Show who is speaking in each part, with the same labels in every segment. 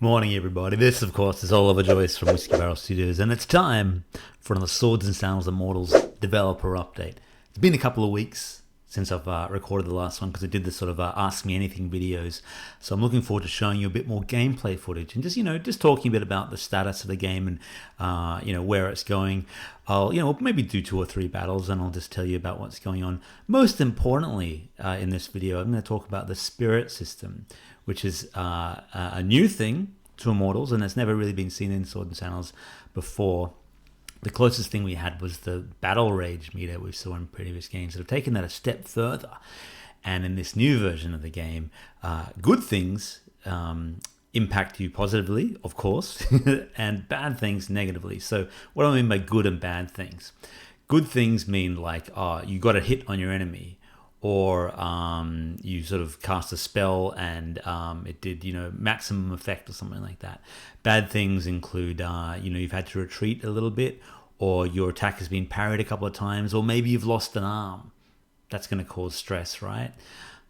Speaker 1: Morning, everybody. This, of course, is Oliver Joyce from Whiskeybarrel Studios, and it's time for another Swords and Sandals Immortals developer update. It's been a couple of weeks since I've recorded the last one because I did the sort of Ask Me Anything videos. So I'm looking forward to showing you a bit more gameplay footage and just talking a bit about the status of the game and where it's going. I'll maybe do 2 or 3 battles and I'll just tell you about what's going on. Most importantly, in this video, I'm going to talk about the spirit system, which is a new thing to Immortals and it's never really been seen in Swords and Sandals before. The closest thing we had was the battle rage meter we saw in previous games. So I've taken that a step further, and in this new version of the game, good things impact you positively, of course, and bad things negatively. So what do I mean by good and bad things? Good things mean like you got a hit on your enemy, or you sort of cast a spell and it did maximum effect or something like that. Bad things include you've had to retreat a little bit, or your attack has been parried a couple of times, or maybe you've lost an arm. That's going to cause stress, right?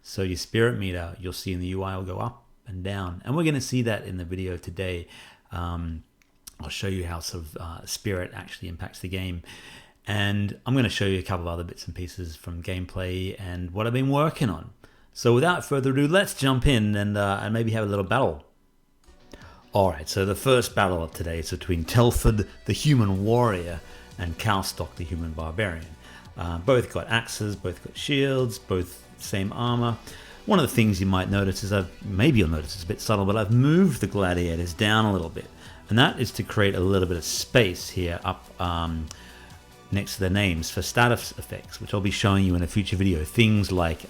Speaker 1: So your spirit meter, you'll see in the UI, will go up and down, and we're going to see that in the video today. I'll show you how sort of spirit actually impacts the game. And I'm going to show you a couple of other bits and pieces from gameplay and what I've been working on. So without further ado, let's jump in and maybe have a little battle. Alright, so the first battle of today is between Telford, the human warrior, and Calstock, the human barbarian. Both got axes, both got shields, both same armor. One of the things you might notice is maybe you'll notice it's a bit subtle, but I've moved the gladiators down a little bit. And that is to create a little bit of space here up next to their names for status effects, which I'll be showing you in a future video. Things like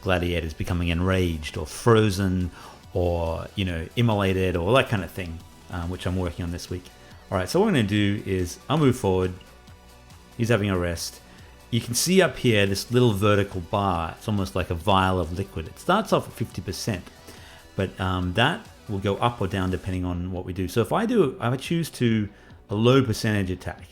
Speaker 1: gladiators becoming enraged or frozen or immolated or that kind of thing, which I'm working on this week. Alright, so what I'm going to do is I'll move forward. He's having a rest. You can see up here this little vertical bar. It's almost like a vial of liquid. It starts off at 50%, but that will go up or down depending on what we do. So if I choose to a low percentage attack.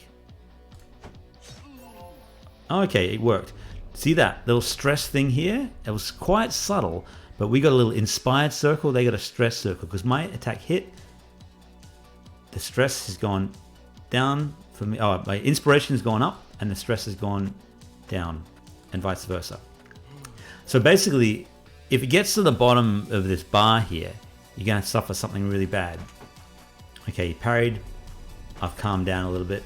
Speaker 1: Okay, it worked. See that little stress thing here? It was quite subtle, but we got a little inspired circle, they got a stress circle, because my attack hit, the stress has gone down for me. Oh, my inspiration has gone up and the stress has gone down, and vice versa. So basically, if it gets to the bottom of this bar here, you're going to suffer something really bad. Okay, he parried. I've calmed down a little bit.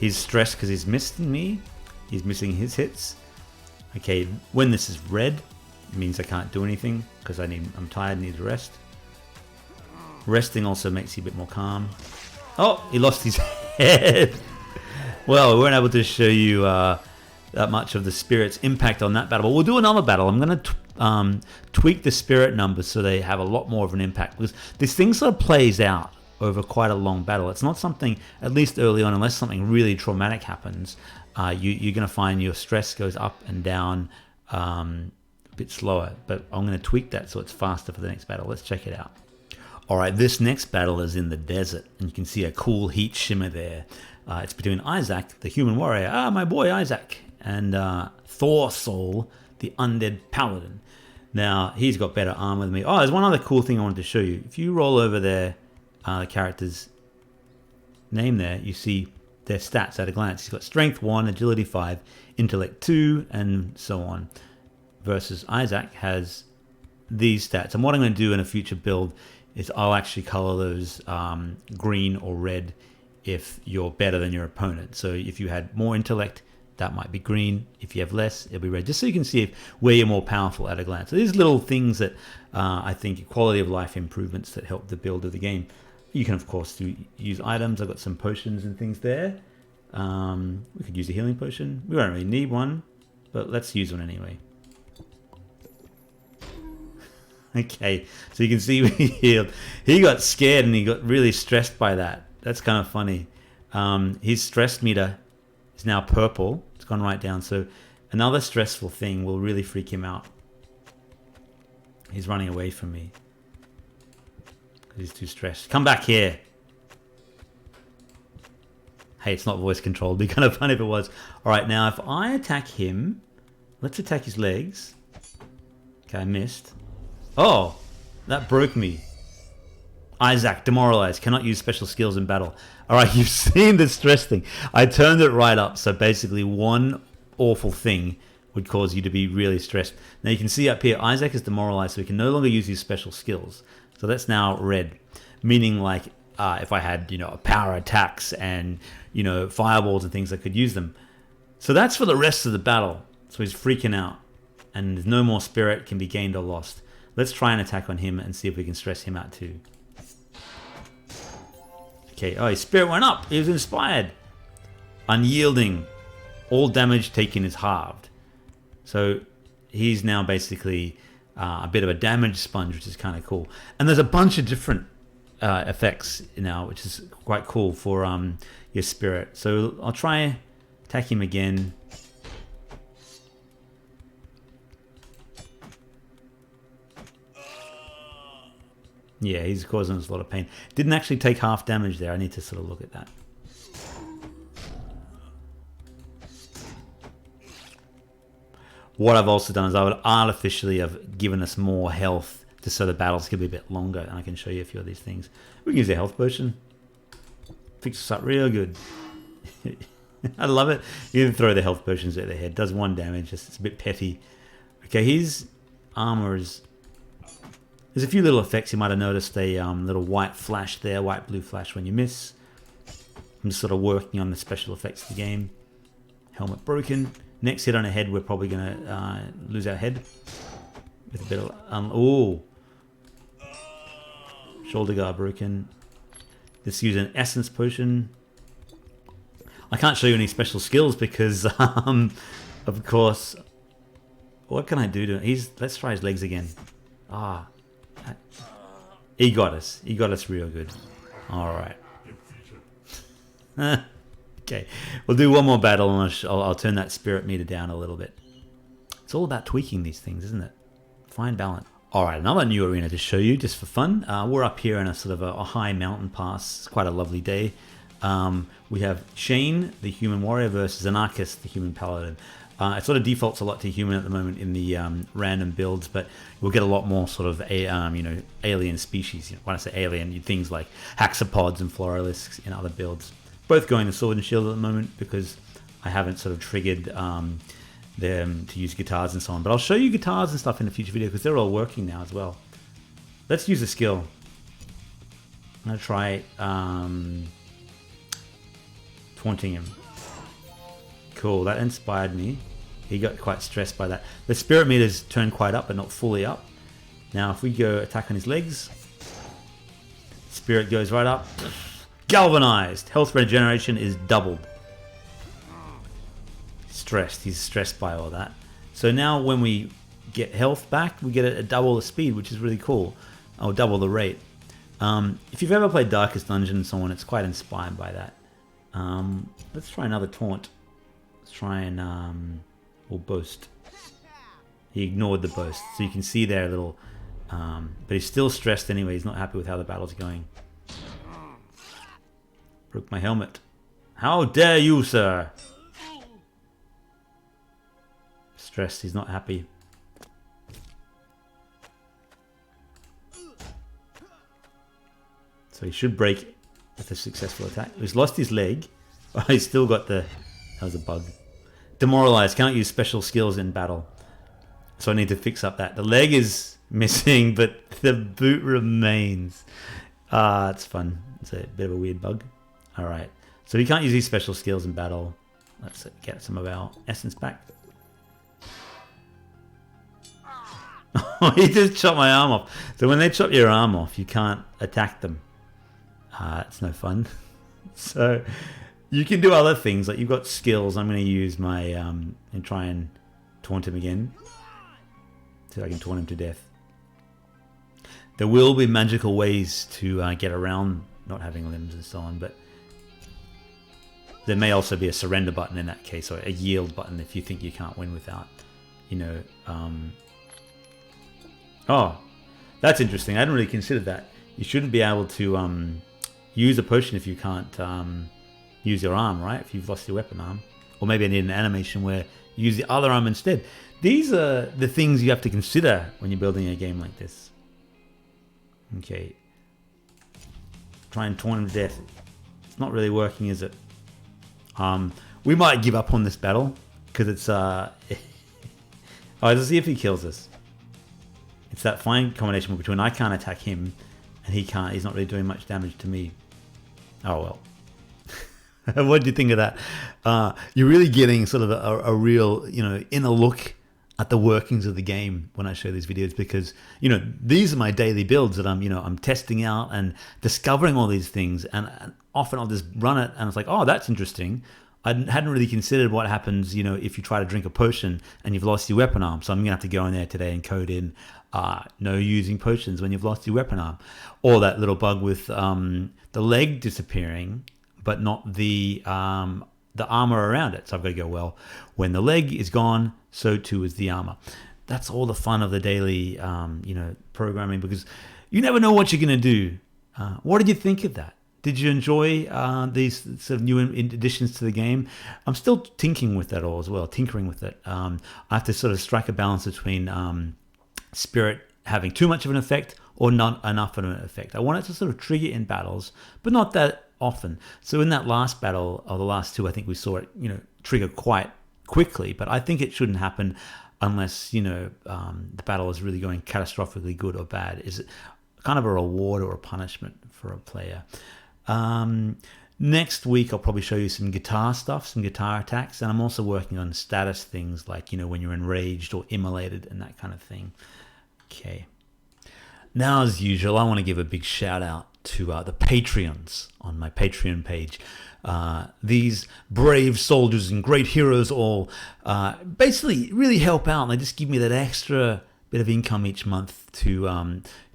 Speaker 1: He's stressed because he's missing me. He's missing his hits. Okay, when this is red, it means I can't do anything because I'm tired and need to rest. Resting also makes you a bit more calm. Oh, he lost his head. Well, we weren't able to show you that much of the spirit's impact on that battle, but we'll do another battle. I'm going to tweak the spirit numbers so they have a lot more of an impact, because this thing sort of plays out over quite a long battle. It's not something, at least early on, unless something really traumatic happens, you're going to find your stress goes up and down a bit slower. But I'm going to tweak that so it's faster for the next battle. Let's check it out. Alright, this next battle is in the desert, and you can see a cool heat shimmer there. It's between Isaac, the human warrior, my boy Isaac, and Thorsoul, the undead paladin. Now, he's got better armor than me. Oh, there's one other cool thing I wanted to show you. If you roll over there, the character's name there, you see their stats at a glance. He's got strength 1, agility 5, intellect 2, and so on. Versus Isaac has these stats. And what I'm going to do in a future build is I'll actually color those green or red if you're better than your opponent. So if you had more intellect, that might be green. If you have less, it'll be red. Just so you can see where you're more powerful at a glance. So these little things that I think quality of life improvements that help the build of the game. You can, of course, use items. I've got some potions and things there. We could use a healing potion. We won't really need one, but let's use one anyway. Okay, so you can see when he healed. He got scared and he got really stressed by that. That's kind of funny. His stress meter is now purple. It's gone right down. So another stressful thing will really freak him out. He's running away from me. He's too stressed. Come back here. Hey, it's not voice controlled. It'd be kind of fun if it was. Alright, now if I attack him, let's attack his legs. Okay, I missed. Oh, that broke me. Isaac, demoralized, cannot use special skills in battle. All right, you've seen the stress thing. I turned it right up, so basically one awful thing would cause you to be really stressed. Now you can see up here, Isaac is demoralized, so he can no longer use his special skills. So that's now red, meaning like if I had, power attacks and, fireballs and things, I could use them. So that's for the rest of the battle. So he's freaking out, and there's no more spirit can be gained or lost. Let's try an attack on him and see if we can stress him out too. Okay, oh, his spirit went up. He was inspired. Unyielding. All damage taken is halved. So he's now basically a bit of a damage sponge, which is kind of cool. And there's a bunch of different effects now, which is quite cool for your spirit. So I'll try attack him again. Yeah, he's causing us a lot of pain. Didn't actually take half damage there. I need to sort of look at that. What I've also done is I would artificially have given us more health just so the battles could be a bit longer, and I can show you a few of these things. We can use a health potion. Fix us up real good. I love it. You can throw the health potions at their head. Does 1 damage. It's a bit petty. Okay, his armor is... There's a few little effects. You might have noticed a little white flash there, white blue flash when you miss. I'm just sort of working on the special effects of the game. Helmet broken. Next hit on a head, we're probably going to lose our head. With a bit of... oh! Shoulder guard broken. Let's use an essence potion. I can't show you any special skills because, of course... What can I do to him? Let's try his legs again. Ah. He got us. He got us real good. Alright. Okay. We'll do one more battle and I'll turn that spirit meter down a little bit. It's all about tweaking these things, isn't it? Fine balance. Alright, another new arena to show you just for fun. We're up here in a sort of a high mountain pass. It's quite a lovely day. We have Shane, the human warrior, versus Anarchist, the human paladin. It sort of defaults a lot to human at the moment in the random builds, but we'll get a lot more sort of alien species. When I say alien, things like hexapods and floralisks in other builds. Both going to sword and shield at the moment because I haven't sort of triggered them to use guitars and so on. But I'll show you guitars and stuff in a future video because they're all working now as well. Let's use a skill. I'm going to try taunting him. Cool, that inspired me. He got quite stressed by that. The spirit meter's turned quite up, but not fully up. Now, if we go attack on his legs, spirit goes right up. Galvanized. Health regeneration is doubled. Stressed. He's stressed by all that. So now when we get health back, we get a double the speed, which is really cool. Or double the rate. If you've ever played Darkest Dungeon and so on, it's quite inspired by that. Let's try another taunt. Let's try and we'll boast. He ignored the boast, so you can see there a little. But he's still stressed anyway. He's not happy with how the battle's going. Broke my helmet. How dare you, sir? Stressed. He's not happy. So he should break with a successful attack. He's lost his leg. Oh, he's still got the... That was a bug. Demoralized. Can't use special skills in battle. So I need to fix up that. The leg is missing, but the boot remains. It's fun. It's a bit of a weird bug. Alright. So he can't use these special skills in battle. Let's get some of our essence back. Oh, he just chopped my arm off. So when they chop your arm off, you can't attack them. It's no fun. So... You can do other things, like you've got skills. I'm going to use my, and try and taunt him again. See if I can taunt him to death. There will be magical ways to get around not having limbs and so on, but there may also be a surrender button in that case, or a yield button if you think you can't win without, Oh, that's interesting. I hadn't really considered that. You shouldn't be able to use a potion if you can't... use your arm, right? If you've lost your weapon arm. Or maybe I need an animation where you use the other arm instead. These are the things you have to consider when you're building a game like this. Okay. try and taunt him to death. It's not really working, is it? We might give up on this battle because it's oh, let's see if he kills us. It's that fine combination between I can't attack him and he can't. He's not really doing much damage to me. Oh well. What do you think of that? You're really getting sort of a real, inner look at the workings of the game when I show these videos, because these are my daily builds that I'm testing out and discovering all these things, and often I'll just run it and it's like, oh, that's interesting. I hadn't really considered what happens if you try to drink a potion and you've lost your weapon arm. So I'm gonna have to go in there today and code in no using potions when you've lost your weapon arm, or that little bug with the leg disappearing but not the armor around it. So I've got to go, well, when the leg is gone, so too is the armor. That's all the fun of the daily, programming, because you never know what you're going to do. What did you think of that? Did you enjoy these sort of new additions to the game? I'm still tinkering with that all as well, tinkering with it. I have to sort of strike a balance between spirit having too much of an effect or not enough of an effect. I want it to sort of trigger in battles, but not that often. So in that last battle, or the last two, I think we saw it, trigger quite quickly, but I think it shouldn't happen unless, the battle is really going catastrophically good or bad. Is it kind of a reward or a punishment for a player? Next week, I'll probably show you some guitar stuff, some guitar attacks, and I'm also working on status things like, when you're enraged or immolated and that kind of thing. Okay. Now, as usual, I want to give a big shout out to the Patreons on my Patreon page. These brave soldiers and great heroes all basically really help out, and they just give me that extra bit of income each month to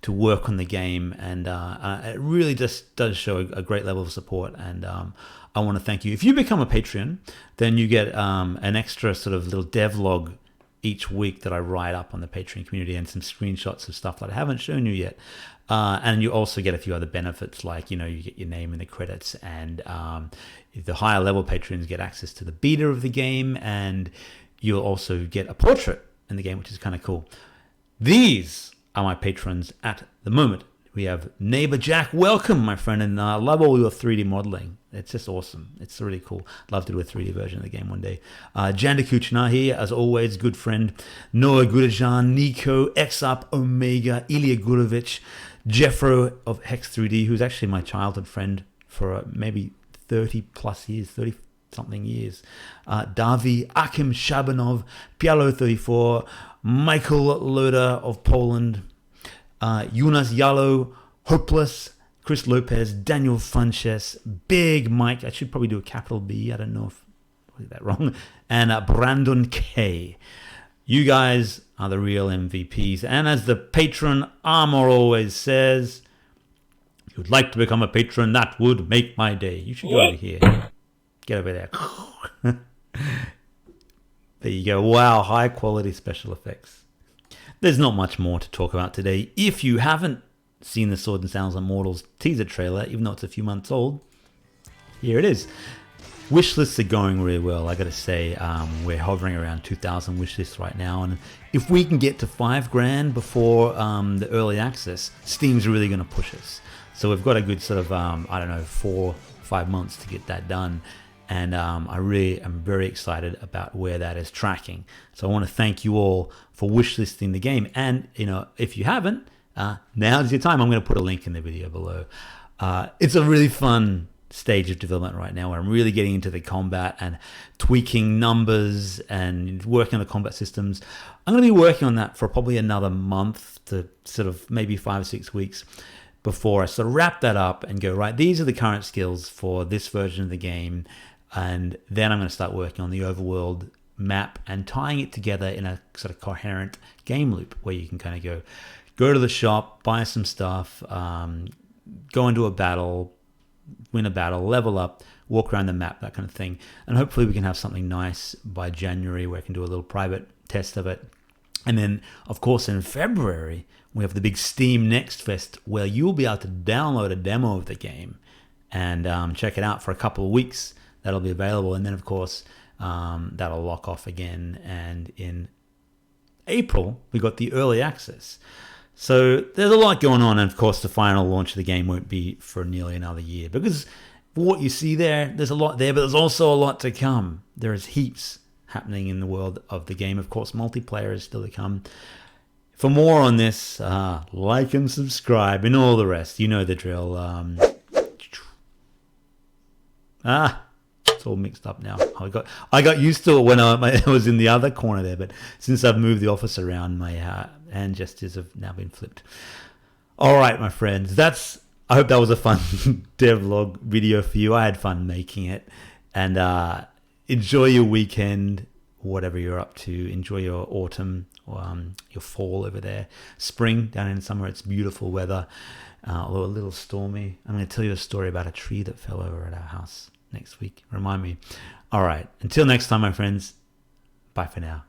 Speaker 1: work on the game, and it really just does show a great level of support, and I want to thank you. If you become a Patreon, then you get an extra sort of little devlog each week that I write up on the Patreon community, and some screenshots of stuff that I haven't shown you yet. And you also get a few other benefits, like, you get your name in the credits, and the higher level patrons get access to the beta of the game, and you'll also get a portrait in the game, which is kind of cool. These are my patrons at the moment. We have Neighbor Jack. Welcome, my friend, and I love all your 3D modeling. It's just awesome. It's really cool. Love to do a 3D version of the game one day. Janda Kuchnar here, as always, good friend. Noah Gudajan, Nico, XUp, Omega, Ilya Gurovic, Jeffro of Hex 3D, who's actually my childhood friend for maybe 30 plus years, 30 something years. Davi, Akim Shabanov, Pialo34, Michael Loda of Poland, Jonas Yalo, Hopeless, Chris Lopez, Daniel Funches, Big Mike, I should probably do a capital B, I don't know if I did that wrong, and Brandon K. You guys are the real MVPs, and as the patron Armor always says, if you'd like to become a patron, that would make my day. You should go over here. Get over there. There you go. Wow, high quality special effects. There's not much more to talk about today. If you haven't seen the Swords and Sandals Immortals teaser trailer, even though it's a few months old, here it is. Wish lists are going really well, I gotta say. We're hovering around 2,000 wish lists right now, and if we can get to $5,000 before the early access, Steam's really gonna push us. So we've got a good sort of 4-5 months to get that done, and I really am very excited about where that is tracking. So I want to thank you all for wish listing the game, and if you haven't, now's your time. I'm going to put a link in the video below. It's a really fun stage of development right now, where I'm really getting into the combat and tweaking numbers and working on the combat systems. I'm going to be working on that for probably another month to sort of maybe 5 or 6 weeks before I sort of wrap that up and go, right, these are the current skills for this version of the game, and then I'm going to start working on the overworld map and tying it together in a sort of coherent game loop where you can kind of go to the shop, buy some stuff, go into a battle, win a battle, level up, walk around the map, that kind of thing. And hopefully we can have something nice by January where I can do a little private test of it. And then, of course, in February, we have the big Steam Next Fest where you'll be able to download a demo of the game and check it out for a couple of weeks. That'll be available. And then, of course, that'll lock off again. And in April, we got the early access. So there's a lot going on, and of course the final launch of the game won't be for nearly another year, because what you see there's a lot there, but there's also a lot to come. There is heaps happening in the world of the game. Of course, multiplayer is still to come. For more on this, like and subscribe and all the rest. You know the drill. It's all mixed up now. I got used to it when I was in the other corner there, but since I've moved the office around, my hand gestures have now been flipped. All right, my friends, I hope that was a fun devlog video for you. I had fun making it, and enjoy your weekend, whatever you're up to. Enjoy your autumn, your fall over there, spring down in summer. It's beautiful weather, although a little stormy. I'm going to tell you a story about a tree that fell over at our house next week. Remind me. All right. Until next time, my friends. Bye for now.